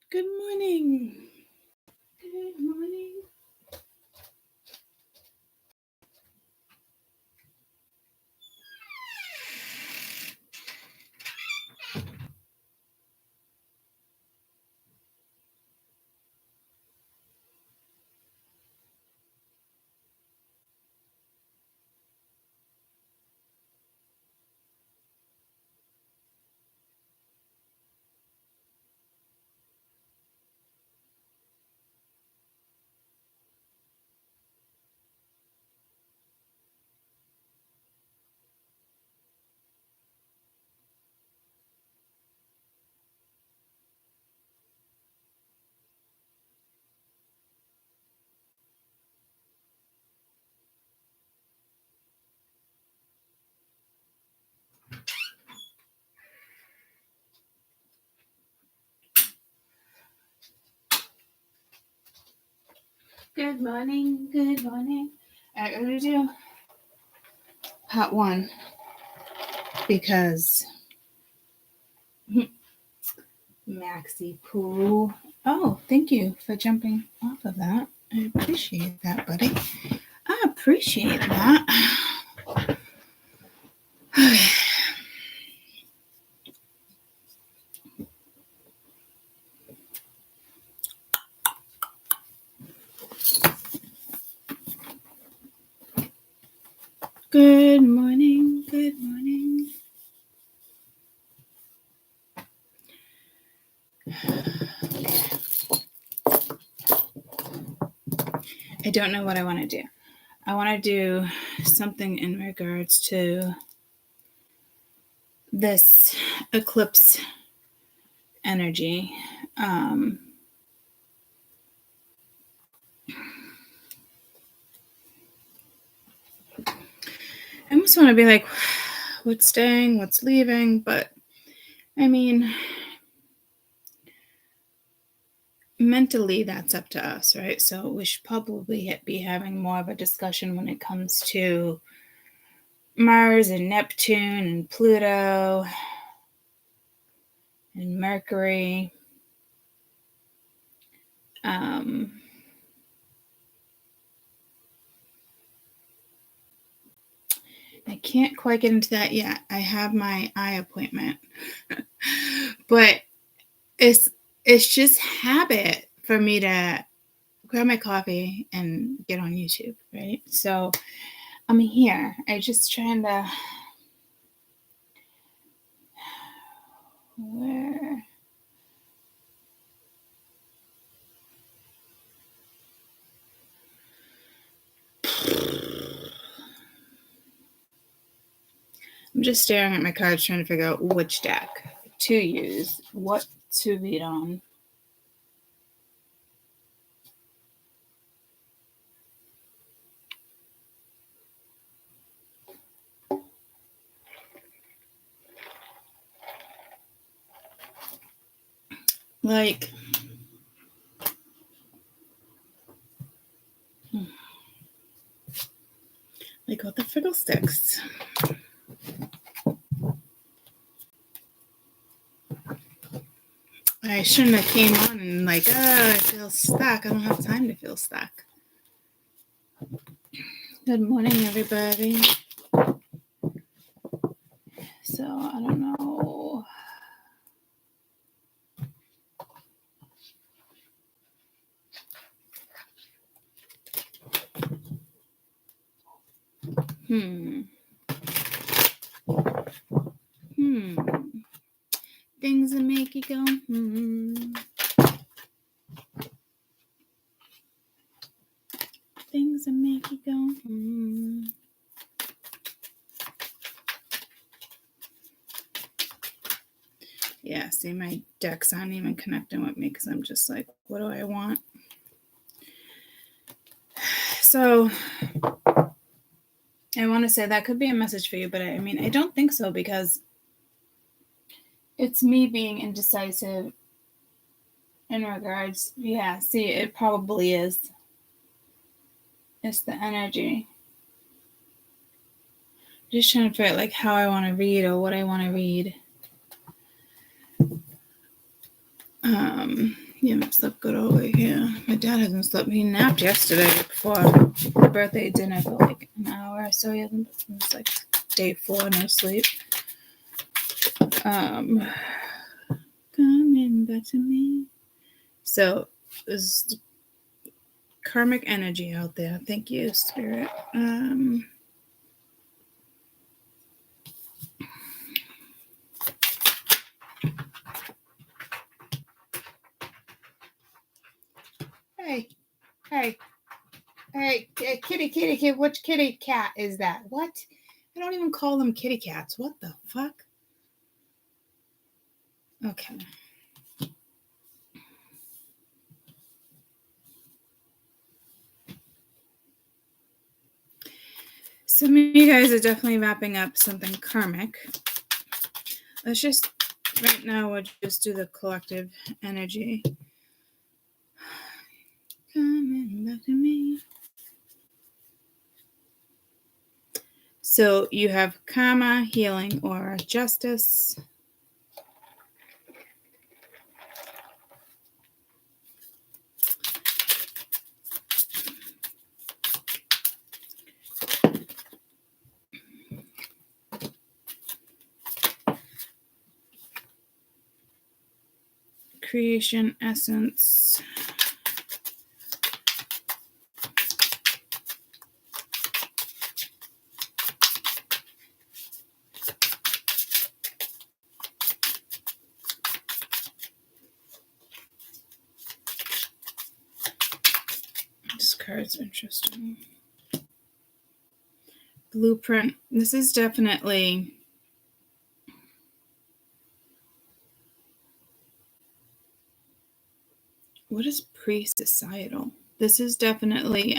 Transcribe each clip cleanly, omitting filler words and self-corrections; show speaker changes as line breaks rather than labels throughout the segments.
Good morning. Good morning. Good morning. Good morning. All right, we're going to do part one because Maxie Poo. Oh, thank you for jumping off of that. I appreciate that, buddy. I appreciate that. Good morning. Good morning. I don't know what I want to do. I want to do something in regards to this eclipse energy. I almost want to be like, what's staying, what's leaving, but I mean, mentally that's up to us, right? So we should probably be having more of a discussion when it comes to Mars and Neptune and Pluto and Mercury. I can't quite get into that yet. I have my eye appointment. But it's just habit for me to grab my coffee and get on YouTube, right? So I'm here. I just trying to where I'm just staring at my cards trying to figure out which deck to use, what to read on. Like, what the fiddlesticks? I shouldn't have came on and I feel stuck. I don't have time to feel stuck. Good morning, everybody. So, I don't know. Things that make you go, Things that make you go, Yeah, see, my decks aren't even connecting with me because I'm just like, what do I want? So I want to say that could be a message for you, but I mean, I don't think so because it's me being indecisive in regards. Yeah, see, it probably is. It's the energy. Just trying to figure out like how I want to read or what I want to read. You haven't slept good all the way here. My dad hasn't slept. He napped yesterday before the birthday dinner for like an hour, so he hasn't. It's like day 4, no sleep. Coming back to me. So there's karmic energy out there. Thank you, Spirit. Hey, kitty, which kitty cat is that? What? I don't even call them kitty cats. What the fuck? Okay. Some of you guys are definitely wrapping up something karmic. Let's just, right now, we'll just do the collective energy. Coming back to me. So you have karma, healing, or justice. Creation, essence. This card's interesting. Blueprint. This is definitely what is pre-societal? This is definitely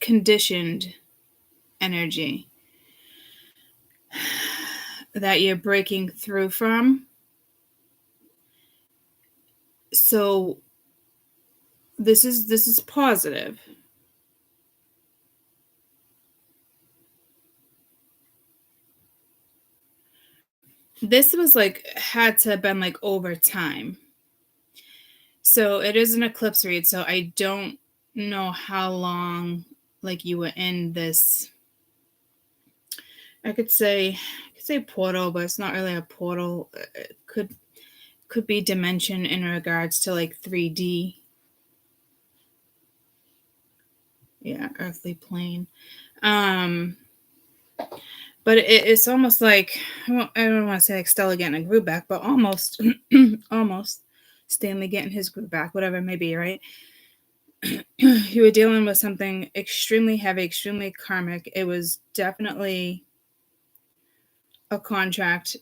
conditioned energy that you're breaking through from. So this is positive. This was like had to have been like over time. So it is an eclipse read, so I don't know how long like you were in this. I could say portal, but it's not really a portal. It could be dimension in regards to like 3D. Yeah, earthly plane. But it's almost like, I don't want to say like Stella getting a groove back, but almost almost Stanley getting his groove back, whatever it may be, right? You were dealing with something extremely heavy, extremely karmic. It was definitely a contract,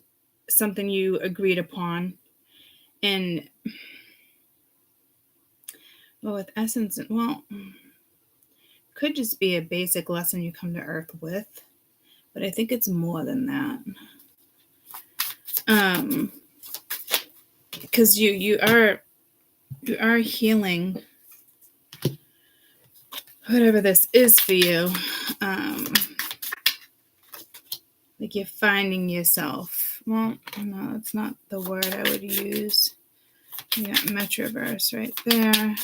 something you agreed upon. And well, with essence, well, could just be a basic lesson you come to Earth with, but I think it's more than that. Because you are healing whatever this is for you. Like you're finding yourself. Well, no, that's not the word I would use. You got Metroverse right there.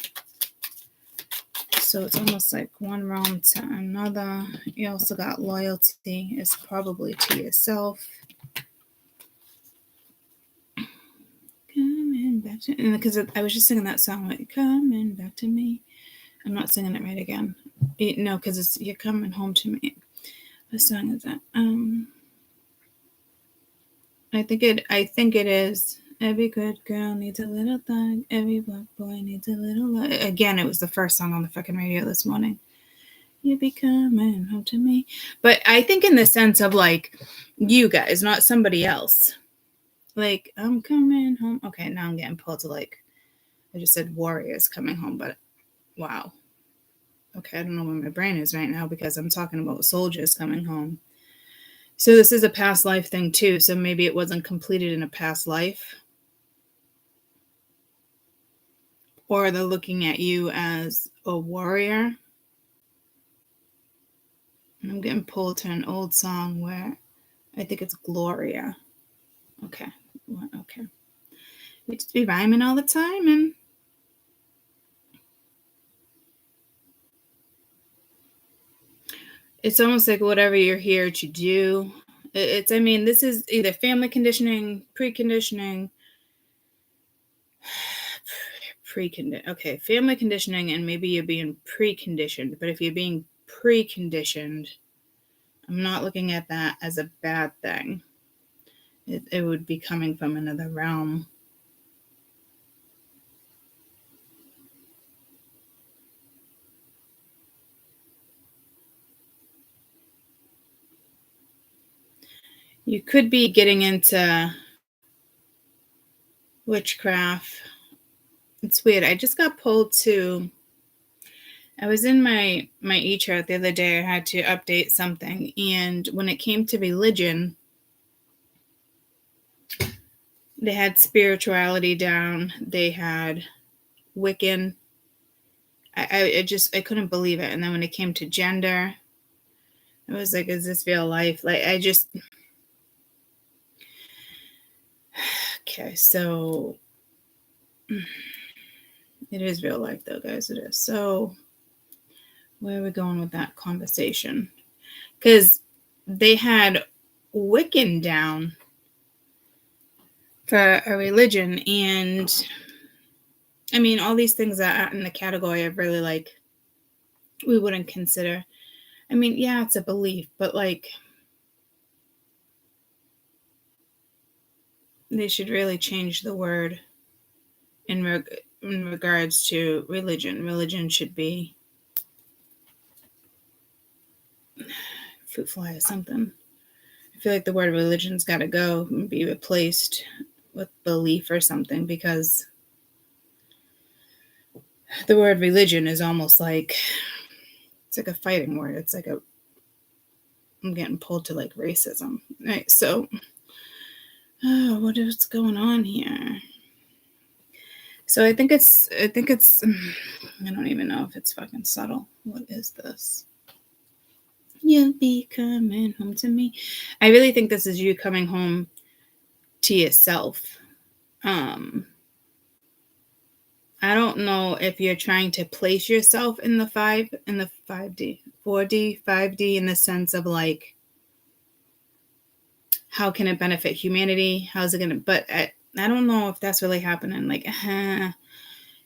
So it's almost like one realm to another. You also got loyalty is probably to yourself. Coming back to, because I was just singing that song like coming back to me. I'm not singing it right again. No, because it's you're coming home to me. What song is that? I think it is. Every good girl needs a little thug. Every black boy needs a little love. Again, it was the first song on the fucking radio this morning. You be coming home to me. But I think in the sense of like you guys, not somebody else. Like, I'm coming home. Okay, now I'm getting pulled to like, I just said warriors coming home, but wow. Okay, I don't know where my brain is right now because I'm talking about soldiers coming home. So this is a past life thing too. So maybe it wasn't completed in a past life. Or they're looking at you as a warrior. I'm getting pulled to an old song where I think it's Gloria. Okay. Okay. We just be rhyming all the time, and it's almost like whatever you're here to do. I mean, this is either family conditioning, preconditioning, okay, family conditioning, and maybe you're being preconditioned. But if you're being preconditioned, I'm not looking at that as a bad thing. It would be coming from another realm. You could be getting into witchcraft. It's weird. I just got pulled to. I was in my e-chart the other day. I had to update something, and when it came to religion, they had spirituality down. They had Wiccan. I couldn't believe it. And then when it came to gender, I was like, is this real life? Like, okay, so it is real life though, guys. It is. So where are we going with that conversation? Because they had Wiccan down for a religion, and I mean, all these things are in the category of really like we wouldn't consider. I mean, yeah, it's a belief, but like they should really change the word in regards to religion. Religion should be fruit fly or something. I feel like the word religion's got to go and be replaced with belief or something, because the word religion is almost like it's like a fighting word. It's like I'm getting pulled to like racism. Right. So what is going on here? So I think it's I don't even know if it's fucking subtle. What is this? You'll be coming home to me. I really think this is you coming home to yourself. I don't know if you're trying to place yourself in the 5D, 4D, 5D, in the sense of like, how can it benefit humanity? How's it going to, but I don't know if that's really happening. Like,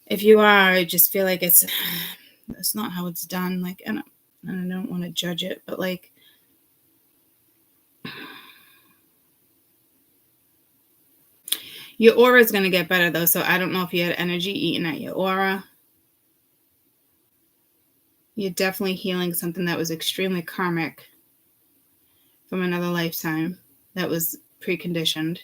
if you are, I just feel like it's not how it's done. Like, I don't want to judge it, but like, your aura is going to get better though. So I don't know if you had energy eating at your aura. You're definitely healing something that was extremely karmic from another lifetime that was preconditioned.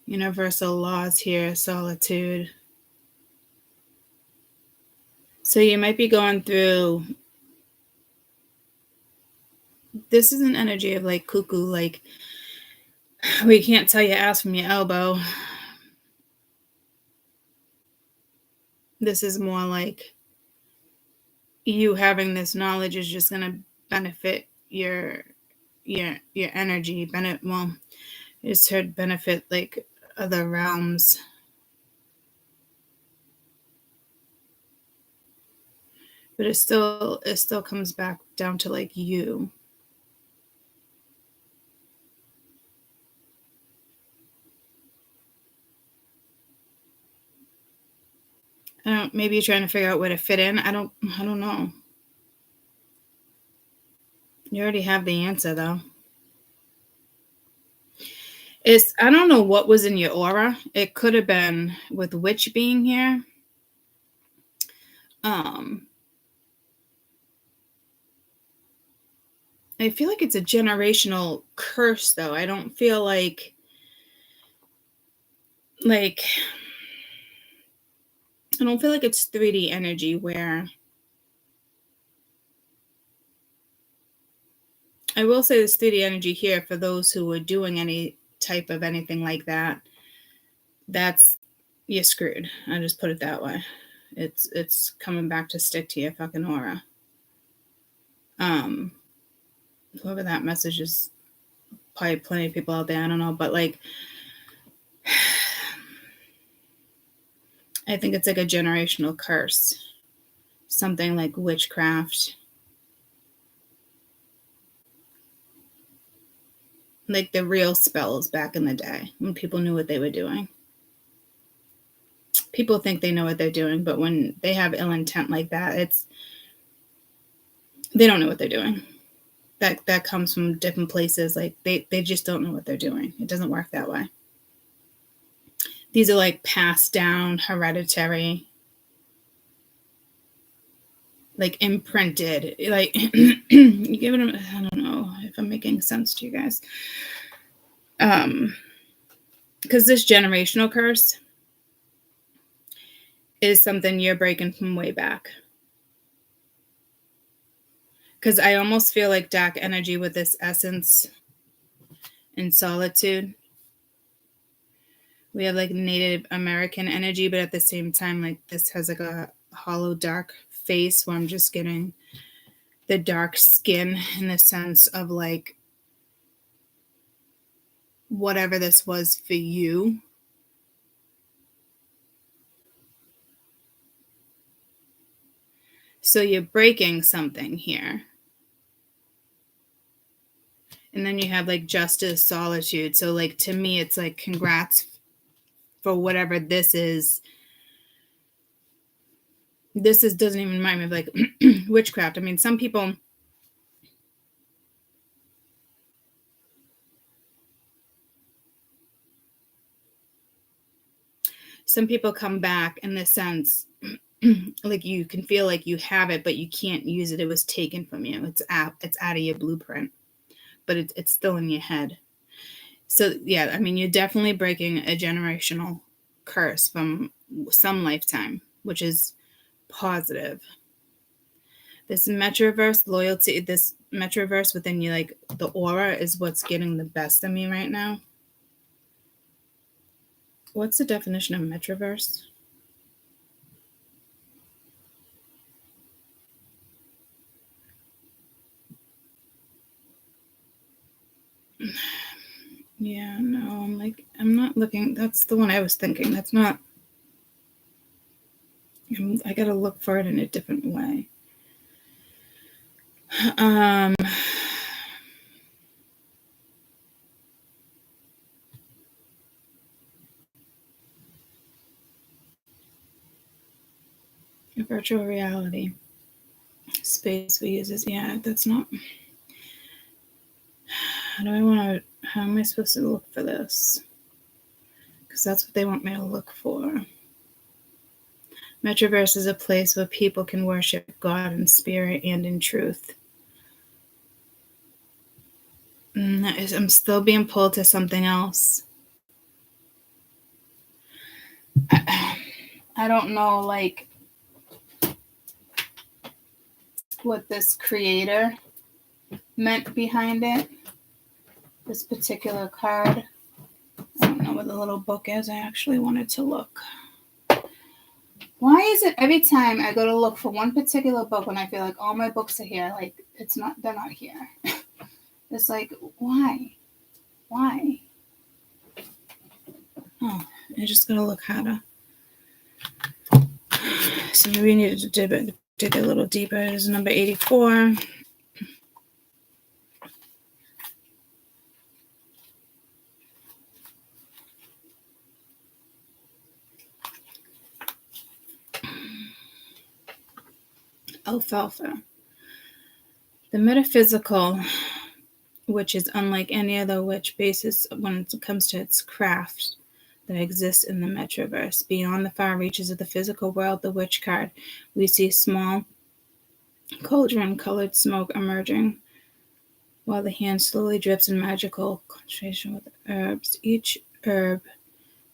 Universal laws here, solitude. So you might be going through, this is an energy of like cuckoo, like we can't tell your ass from your elbow. This is more like you having this knowledge is just going to benefit your energy. It's to benefit like other realms. But it still comes back down to like you. Maybe you're trying to figure out where to fit in. I don't know. You already have the answer though. I don't know what was in your aura. It could have been with witch being here. I feel like it's a generational curse though. I don't feel like I don't feel like it's 3D energy where I will say this 3D energy here for those who are doing any type of anything like that. You're screwed. I just put it that way. It's coming back to stick to your fucking aura. Whoever that message is, probably plenty of people out there, I don't know, but like, I think it's like a generational curse. Something like witchcraft. Like the real spells back in the day when people knew what they were doing. People think they know what they're doing, but when they have ill intent like that, they don't know what they're doing. That comes from different places. Like they just don't know what they're doing. It doesn't work that way. These are like passed down, hereditary, like imprinted. Like you give it. I don't know if I'm making sense to you guys. Because this generational curse is something you're breaking from way back. Because I almost feel like dark energy with this essence and solitude. We have like Native American energy, but at the same time, like this has like a hollow dark face where I'm just getting the dark skin in the sense of like whatever this was for you. So you're breaking something here. And then you have like justice, solitude. So like to me, it's like congrats for whatever this is. This doesn't even remind me of like witchcraft. I mean, some people come back in the sense like you can feel like you have it, but you can't use it. It was taken from you. It's out of your blueprint, but it's still in your head. So yeah, I mean, you're definitely breaking a generational curse from some lifetime, which is positive. This Metroverse loyalty, this Metroverse within you, like the aura is what's getting the best of me right now. What's the definition of Metroverse? Yeah, no, I'm not looking. That's the one I was thinking. That's not. I gotta look for it in a different way. Virtual reality space we use. Yeah, that's not. How am I supposed to look for this? Because that's what they want me to look for. Metroverse is a place where people can worship God in spirit and in truth. I'm still being pulled to something else. I don't know, like, what this creator meant behind it. This particular card. I don't know where the little book is. I actually wanted to look. Why is it every time I go to look for one particular book when I feel like all my books are here, like they're not here. It's like, why? Why? Oh, I just gotta look harder. So maybe we needed to dig a little deeper. It's number 84. Alfalfa. The metaphysical, which is unlike any other witch basis when it comes to its craft that exists in the Metroverse. Beyond the far reaches of the physical world, the witch card, we see small cauldron-colored smoke emerging, while the hand slowly drips in magical concentration with herbs. Each herb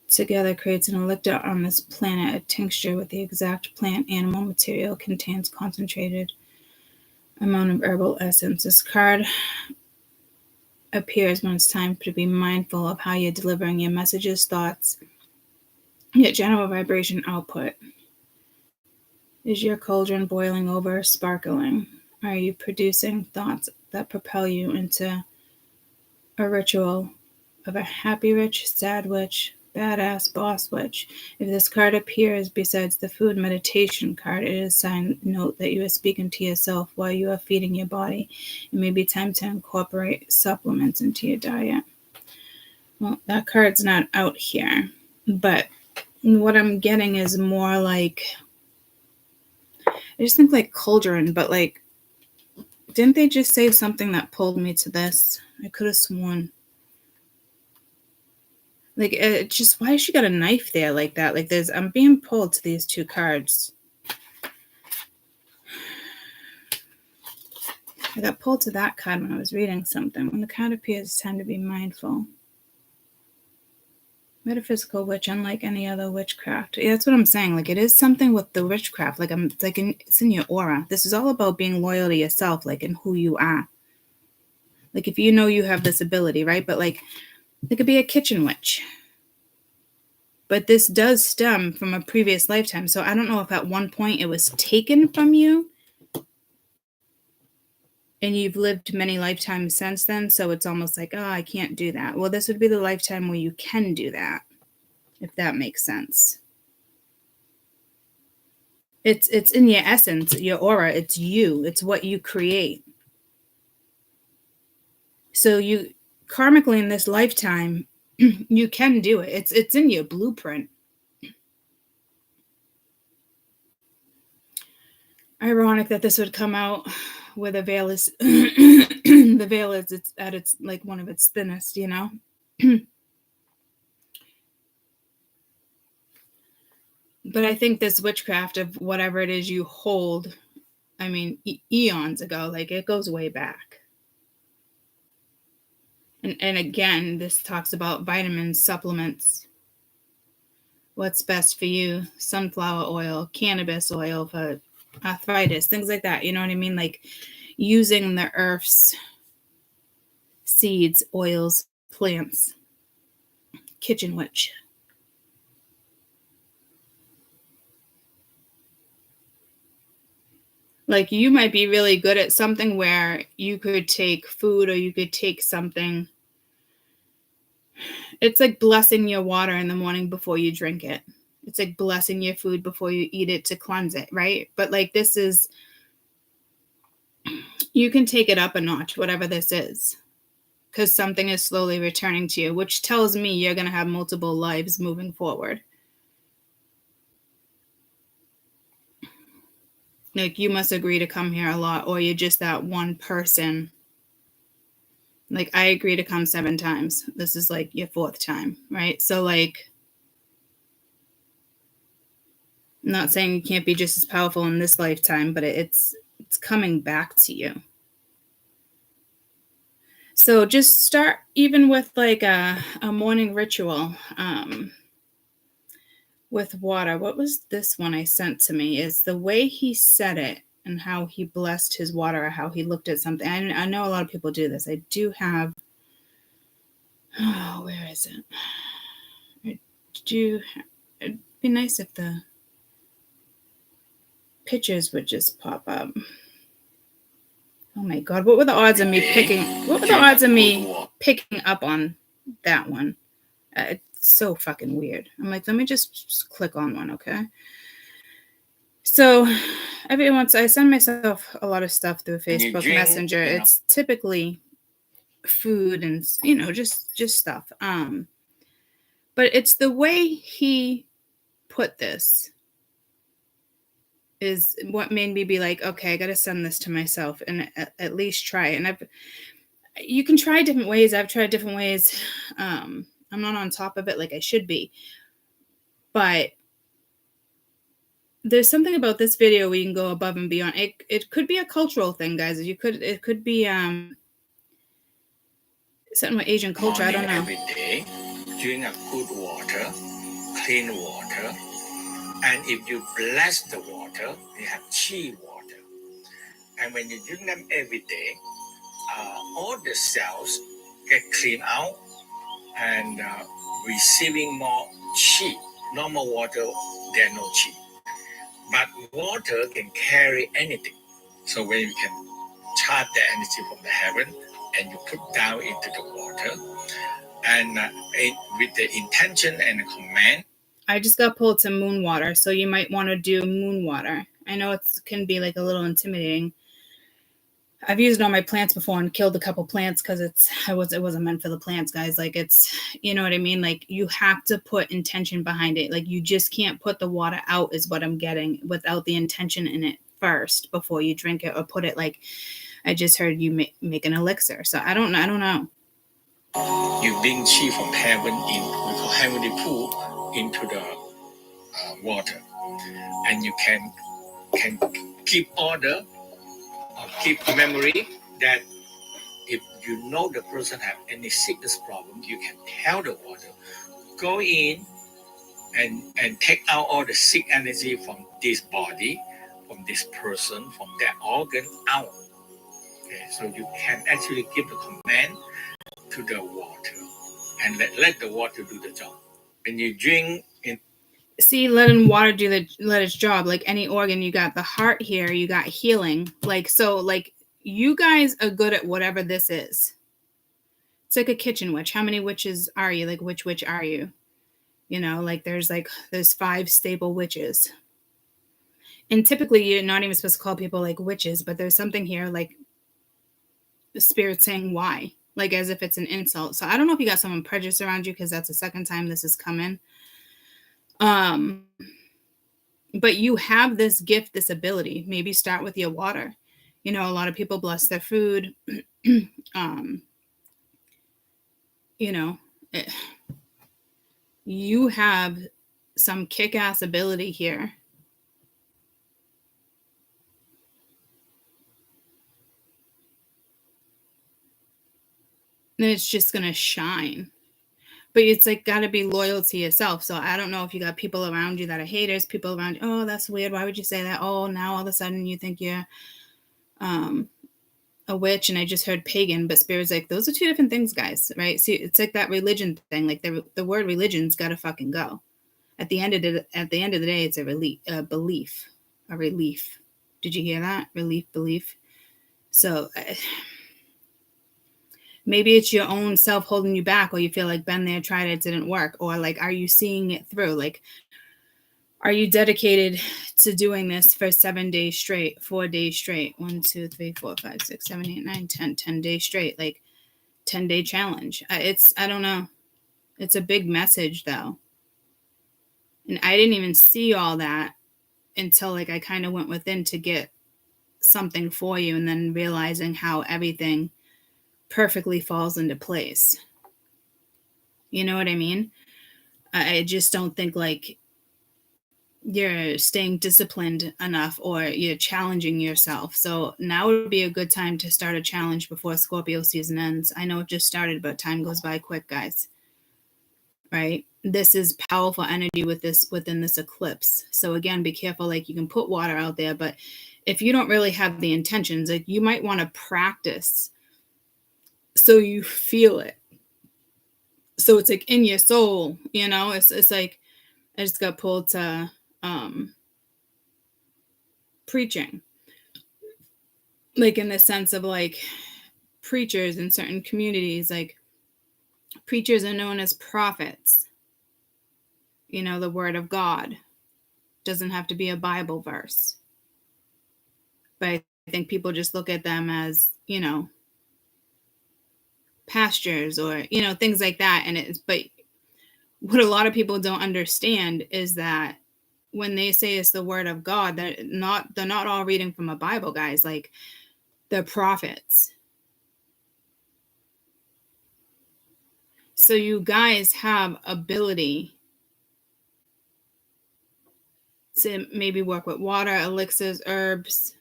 together creates an elixir on this planet. A tincture with the exact plant animal material contains concentrated amount of herbal essence. This card appears when it's time to be mindful of how you're delivering your messages, thoughts, your general vibration output. Is your cauldron boiling over, sparkling? Are you producing thoughts that propel you into a ritual of a happy witch, sad witch, badass boss witch? If this card appears besides the food meditation card, it is a sign note that you are speaking to yourself while you are feeding your body. It may be time to incorporate supplements into your diet. Well, that card's not out here, but what I'm getting is more like, I just think like cauldron, but like, didn't they just say something that pulled me to this? I could have sworn. Like, it just, why has she got a knife there like that? Like, I'm being pulled to these two cards. I got pulled to that card when I was reading something. When the card appears, it's time to be mindful. Metaphysical witch, unlike any other witchcraft. Yeah, that's what I'm saying. Like, it is something with the witchcraft. Like, it's in your aura. This is all about being loyal to yourself, like, and who you are. Like, if you know you have this ability, right? But like, it could be a kitchen witch. But this does stem from a previous lifetime. So I don't know if at one point it was taken from you and you've lived many lifetimes since then. So it's almost like, oh, I can't do that. Well, this would be the lifetime where you can do that, if that makes sense. It's in your essence, your aura. It's you. It's what you create. So you karmically in this lifetime, you can do it. It's in your blueprint. Ironic that this would come out where the veil is the veil is it's at its like one of its thinnest, you know. But I think this witchcraft of whatever it is you hold, I mean, eons ago, like it goes way back. And again, this talks about vitamins, supplements, what's best for you, sunflower oil, cannabis oil for arthritis, things like that. You know what I mean? Like using the earth's seeds, oils, plants. Kitchen witch. Like you might be really good at something where you could take food or you could take something. It's like blessing your water in the morning before you drink it. It's like blessing your food before you eat it to cleanse it, right? But like this is, you can take it up a notch, whatever this is, because something is slowly returning to you, which tells me you're going to have multiple lives moving forward. Like you must agree to come here a lot, or you're just that one person. Like I agree to come 7 times. This is like your 4th time, right? So like, I'm not saying you can't be just as powerful in this lifetime, but it's coming back to you. So just start even with like a morning ritual with water. What was this one I sent to me? Is the way he said it and how he blessed his water or how he looked at something. I know a lot of people do this. I do have, oh, where is it? It'd be nice if the pictures would just pop up. Oh my God, what were the odds of me picking up on that one? It's so fucking weird. I'm like, let me just click on one, okay? So every once I send myself a lot of stuff through Facebook Messenger. It's typically food and just stuff. But it's the way he put this is what made me be like, okay, I got to send this to myself and at least try it. And you can try different ways. I've tried different ways. I'm not on top of it like I should be, but there's something about this video where you can go above and beyond. It could be a cultural thing, guys. It could be something with Asian culture. I don't know.
Every day, drink a good water, clean water, and if you bless the water, you have chi water. And when you drink them every day, all the cells get cleaned out and receiving more chi. Normal water, there's no chi. But water can carry anything. So when you can charge the energy from the heaven and you put down into the water, and with the intention and command.
I just got pulled to moon water, so you might want to do moon water. I know it can be like a little intimidating. I've used it on my plants before and killed a couple plants because it wasn't meant for the plants, guys. Like, it's, you know what I mean? Like, you have to put intention behind it. Like, you just can't put the water out is what I'm getting without the intention in it first before you drink it or put it. Like, I just heard you make an elixir. So I don't know.
You bring chi from heaven in, we call heavenly pool, into the water, and you can keep order or keep memory that if you know the person have any sickness problem, you can tell the water, go in and take out all the sick energy from this body, from this person, from that organ out. Okay, so you can actually give the command to the water and let the water do the job. When you drink in,
see, letting water let its job. Like any organ, you got the heart here, you got healing. Like, so, like, you guys are good at whatever this is. It's like a kitchen witch. How many witches are you? Like, which witch are you? You know, like there's 5 stable witches. And typically you're not even supposed to call people like witches, but there's something here like the spirit saying why, like as if it's an insult. So I don't know if you got someone prejudiced around you, because that's the second time this is coming. But you have this gift, this ability. Maybe start with your water. You know, a lot of people bless their food. You know, you have some kick-ass ability here. And it's just going to shine. But it's like got to be loyal to yourself. So I don't know if you got people around you that are haters, people around you, oh, that's weird. Why would you say that? Oh, now all of a sudden you think you're a witch. And I just heard pagan, but spirit's like, those are 2 different things, guys, right? See, it's like that religion thing. Like the word religion's got to fucking go. At the end of the day, it's a belief, a relief. Did you hear that? Relief, belief. So maybe it's your own self holding you back, or you feel like been there, tried it, didn't work. Or like, are you seeing it through? Like, are you dedicated to doing this for 7 days straight, 4 days straight? 1, 2, 3, 4, 5, 6, 7, 8, 9, 10 days straight, like 10-day challenge. I don't know. It's a big message though. And I didn't even see all that until like I kind of went within to get something for you, and then realizing how everything perfectly falls into place. You know what I mean? I just don't think like you're staying disciplined enough, or you're challenging yourself. So now would be a good time to start a challenge before Scorpio season ends. I know it just started, but time goes by quick, guys. Right? This is powerful energy within this eclipse. So again, be careful. Like, you can put water out there, but if you don't really have the intentions, like, you might want to practice so you feel it. So it's like in your soul, you know. It's like I just got pulled to preaching, like in the sense of like preachers in certain communities. Like, preachers are known as prophets. You know, the word of God doesn't have to be a Bible verse, but I think people just look at them as, you know, pastors or, you know, things like that. But what a lot of people don't understand is that when they say it's the word of God, they're not all reading from a Bible, guys. Like, they're prophets. So you guys have ability to maybe work with water, elixirs, herbs,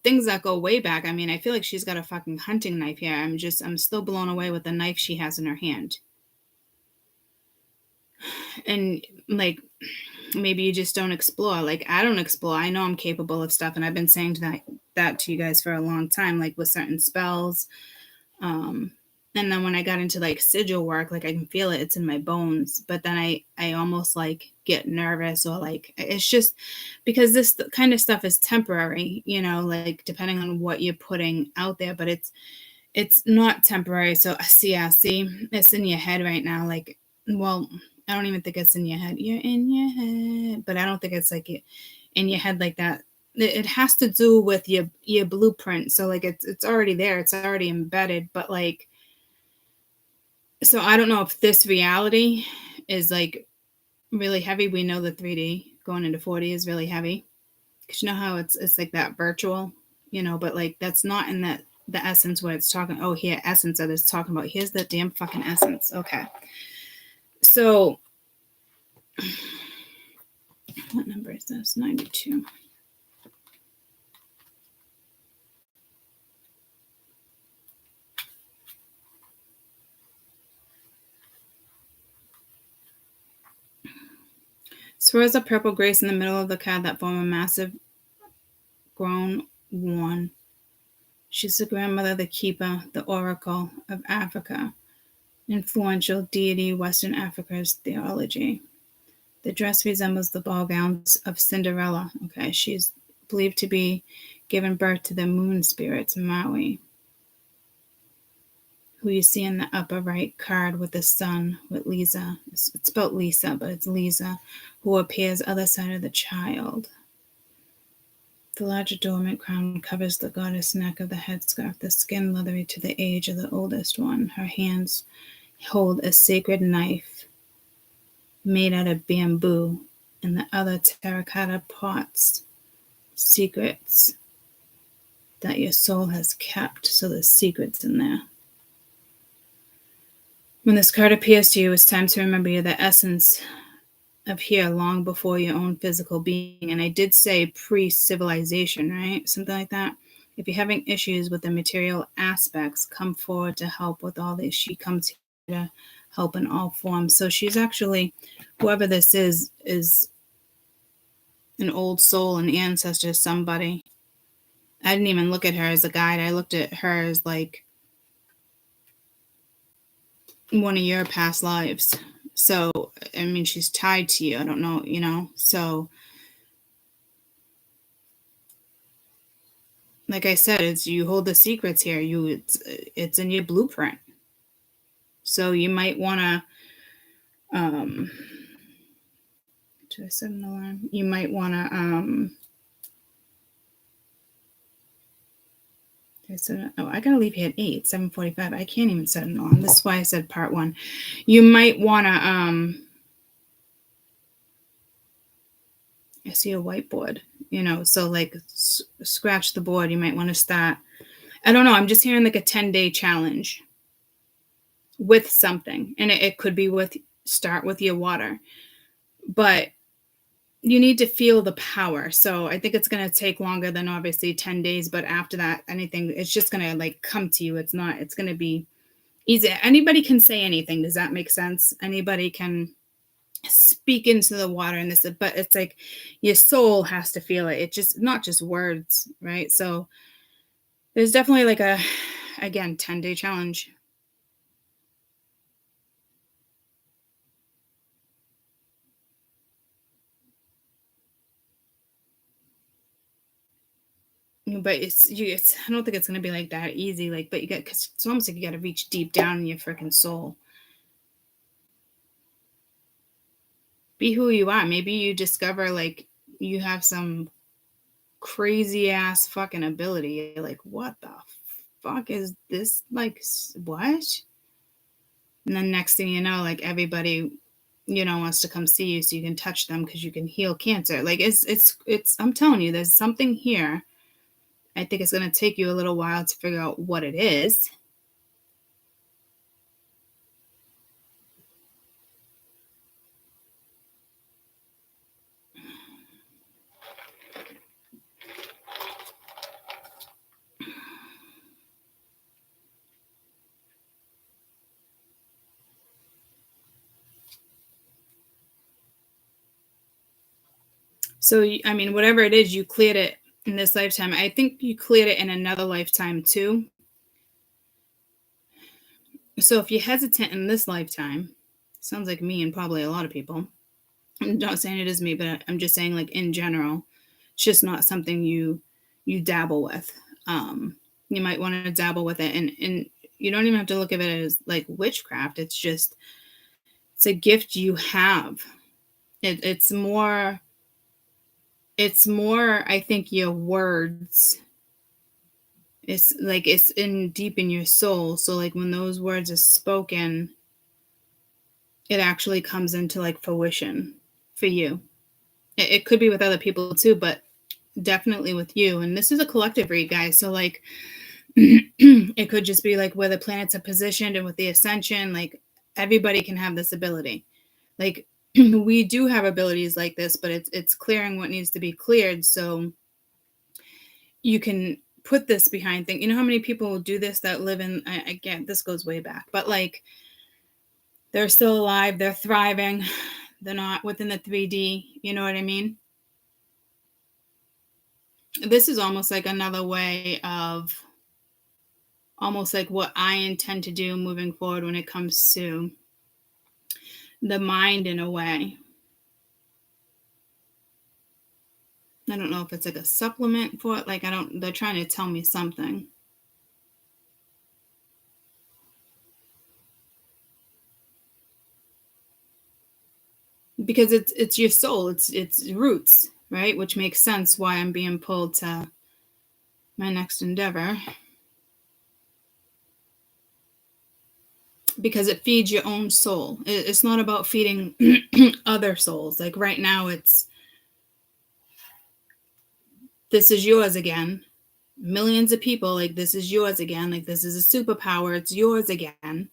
things that go way back. I mean, I feel like she's got a fucking hunting knife here. I'm still blown away with the knife she has in her hand. And like, maybe you just don't explore. Like, I don't explore. I know I'm capable of stuff, and I've been saying that to you guys for a long time, like with certain spells. And then when I got into like sigil work, like I can feel it, it's in my bones. But then I almost like get nervous or like it's just because this kind of stuff is temporary, you know, like depending on what you're putting out there, but it's not temporary. So I see it's in your head right now. Like, well, I don't even think it's in your head. You're in your head, but I don't think it's like in your head like that. It has to do with your blueprint. So like it's already there. It's already embedded. But like, so I don't know if this reality is like really heavy. We know the 3D going into 4D is really heavy because you know how it's like that virtual, you know, but like that's not in that the essence where it's talking. Oh, here essence that it's talking about. Here's the damn fucking essence. Okay, so what number is this? 92. Swirls of purple grace in the middle of the card that form a massive grown one. She's the grandmother, the keeper, the oracle of Africa, influential deity, Western Africa's theology. The dress resembles the ball gowns of Cinderella. Okay, she's believed to be given birth to the moon spirits, Maui, who you see in the upper right card with the sun, with Lisa. It's spelled Lisa, but it's Lisa, who appears other side of the child. The large adornment crown covers the goddess neck of the headscarf, the skin leathery to the age of the oldest one. Her hands hold a sacred knife made out of bamboo, and the other terracotta pots, secrets that your soul has kept. So there's secrets in there. When this card appears to you, it's time to remember you're the essence of here long before your own physical being. And I did say pre-civilization, right? Something like that. If you're having issues with the material aspects, come forward to help with all this. She comes here to help in all forms. So she's actually, whoever this is an old soul, an ancestor, somebody. I didn't even look at her as a guide. I looked at her as like one of your past lives. So, I mean, she's tied to you. I don't know, you know. So, like I said, it's you hold the secrets here. It's in your blueprint. So you might want to should I set an alarm? You might want to I gotta leave here at 7:45. I can't even set an alarm. This is why I said part 1. You might want to I see a whiteboard, you know, so like scratch the board. You might want to start. I don't know. I'm just hearing like a 10-day challenge with something, and it could be start with your water, but you need to feel the power. So I think it's going to take longer than obviously 10 days, but after that, anything, it's just going to like come to you. It's going to be easy. Anybody can say anything. Does that make sense? Anybody can speak into the water and this, but it's like your soul has to feel it. It's just not just words, right? So there's definitely like again, 10-day challenge. But it's I don't think it's going to be like that easy. Like, but because it's almost like you got to reach deep down in your freaking soul. Be who you are. Maybe you discover like you have some crazy ass fucking ability. You're like, what the fuck is this? Like, what? And then next thing you know, like everybody, you know, wants to come see you so you can touch them because you can heal cancer. Like it's I'm telling you, there's something here. I think it's going to take you a little while to figure out what it is. So, I mean, whatever it is, you cleared it in this lifetime. I think you cleared it in another lifetime too. So if you're hesitant in this lifetime, sounds like me and probably a lot of people, I'm not saying it is me, but I'm just saying, like, in general, it's just not something you dabble with. You might want to dabble with it, and you don't even have to look at it as like witchcraft. It's just it's a gift you have. It's more I think your words. It's like it's in deep in your soul. So like when those words are spoken, it actually comes into like fruition for you. It could be with other people too, but definitely with you. And this is a collective read, guys. So like it could just be like where the planets are positioned and with the ascension, like everybody can have this ability. Like we do have abilities like this, but it's clearing what needs to be cleared so you can put this behind things. You know how many people do this that live in, again, this goes way back, but like they're still alive, they're thriving, they're not within the 3D, you know what I mean? This is almost like another way of almost like what I intend to do moving forward when it comes to the mind in a way. I don't know if it's like a supplement for it. Like they're trying to tell me something. Because it's your soul, it's roots, right? Which makes sense why I'm being pulled to my next endeavor. Because it feeds your own soul. It's not about feeding other souls. Like right now, this is yours again. Millions of people, like this is yours again. Like this is a superpower. It's yours again.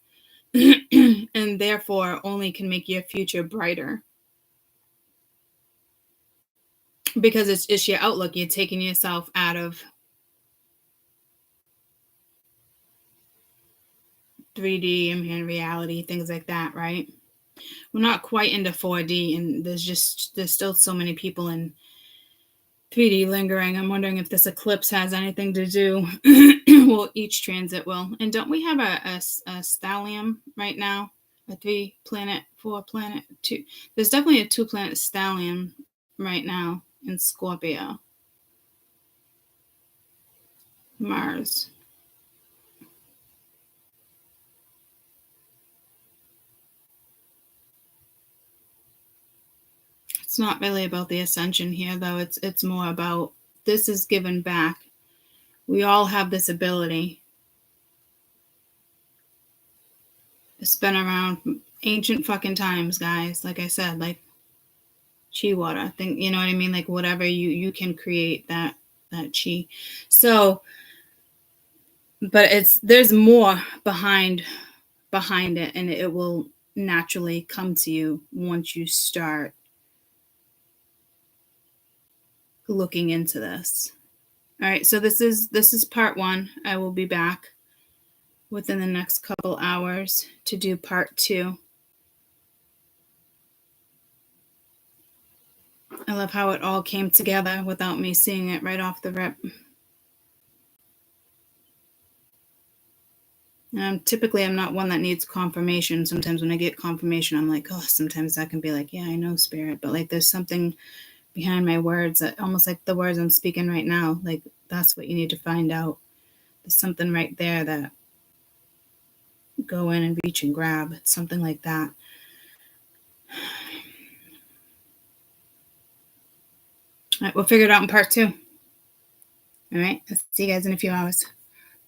And therefore only can make your future brighter. Because it's your outlook. You're taking yourself out of 3D and reality, things like that, right? We're not quite into 4D, and there's still so many people in 3D lingering. I'm wondering if this eclipse has anything to do. Well, each transit will. And don't we have a stellium right now? A 3-planet, 4-planet, 2. There's definitely a 2-planet stellium right now in Scorpio. Mars. It's not really about the ascension here, though. It's more about this is given back. We all have this ability. It's been around ancient fucking times, guys. Like I said, like chi water. Think, you know what I mean? Like whatever you can create that chi. So, but there's more behind it, and it will naturally come to you once you start looking into this. All right, so this is part 1. I will be back within the next couple hours to do part 2. I love how it all came together without me seeing it right off the rip. Typically, I'm not one that needs confirmation. Sometimes when I get confirmation, I'm like, oh, sometimes I can be like, yeah, I know, Spirit. But like there's something behind my words that almost like the words I'm speaking right now. Like that's what you need to find out. There's something right there that go in and reach and grab. It's something like that. All right, we'll figure it out in part 2. All right, I'll see you guys in a few hours.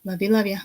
Love you, love you.